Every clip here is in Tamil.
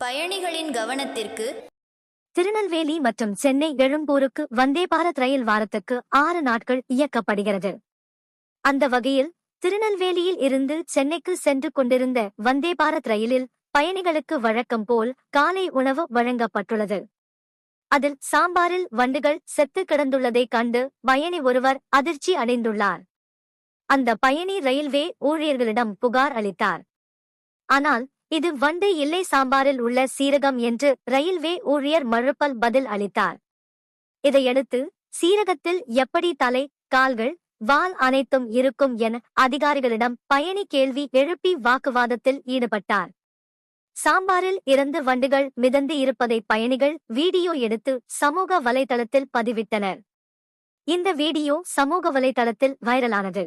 பயணிகளின் கவனத்திற்கு. திருநெல்வேலி மற்றும் சென்னை எழும்பூருக்கு வந்தே பாரத் ரயில் வாரத்துக்கு 6 நாட்கள் இயக்கப்படுகிறது. அந்த வகையில் திருநெல்வேலியில் இருந்து சென்னைக்கு சென்று கொண்டிருந்த வந்தே பாரத் ரயிலில் பயணிகளுக்கு வழக்கம் போல் காலை உணவு வழங்கப்பட்டுள்ளது. அதில் சாம்பாரில் வண்டுகள் செத்து கிடந்துள்ளதைக் கண்டு பயணி ஒருவர் அதிர்ச்சி அடைந்துள்ளார். அந்த பயணி ரயில்வே ஊழியர்களிடம் புகார் அளித்தார். ஆனால் இது வண்டு இல்லை, சாம்பாரில் உள்ள சீரகம் என்று ரயில்வே ஊழியர் மழுப்பல் பதில் அளித்தார். இதையடுத்து சீரகத்தில் எப்படி தலை, கால்கள், வால் அனைத்தும் இருக்கும் என அதிகாரிகளிடம் பயணி கேள்வி எழுப்பி வாக்குவாதத்தில் ஈடுபட்டார். சாம்பாரில் இறந்து வண்டுகள் மிதந்து இருப்பதை பயணிகள் வீடியோ எடுத்து சமூக வலைதளத்தில் பதிவிட்டனர். இந்த வீடியோ சமூக வலைதளத்தில் வைரலானது.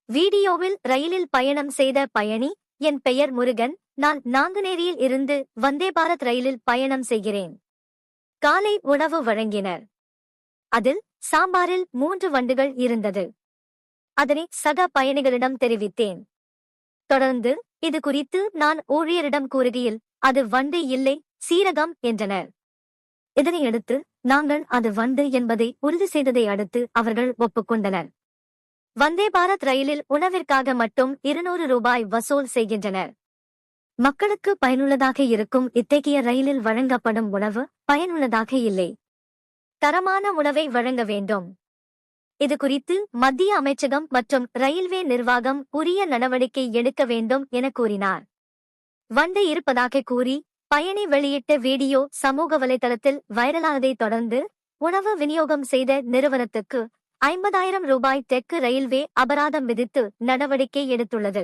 வீடியோவில் ரயிலில் பயணம் செய்த பயணி, என் பெயர் முருகன், நான் நாங்குநேரியில் இருந்து வந்தே பாரத் ரயிலில் பயணம் செய்கிறேன். காலை உணவு வழங்கினர். அதில் சாம்பாரில் 3 வண்டுகள் இருந்தது. அதனை சக பயணிகளிடம் தெரிவித்தேன். தொடர்ந்து இது குறித்து நான் ஊழியரிடம் கூறுகையில் அது வண்டு இல்லை, சீரகம் என்றனர். இதனையடுத்து நாங்கள் அது வண்டு என்பதை உறுதி செய்ததை அடுத்து அவர்கள் ஒப்புக்கொண்டனர். வந்தே பாரத் ரயிலில் உணவிற்காக மட்டும் 200 ரூபாய் வசூல் செய்கின்றனர். மக்களுக்கு பயனுள்ளதாக இருக்கும் இத்தகைய ரயிலில் வழங்கப்படும் உணவு பயனுள்ளதாக இல்லை. தரமான உணவை வழங்க வேண்டும். இது குறித்து மத்திய அமைச்சகம் மற்றும் ரயில்வே நிர்வாகம் உரிய நடவடிக்கை எடுக்க வேண்டும் என கூறினார். வண்டு இருப்பதாக கூறி பயணி வெளியிட்ட வீடியோ சமூக வலைதளத்தில் வைரலானதை தொடர்ந்து உணவு விநியோகம் செய்த நிறுவனத்துக்கு 50,000 ரூபாய் தெற்கு ரயில்வே அபராதம் விதித்து நடவடிக்கை எடுத்துள்ளது.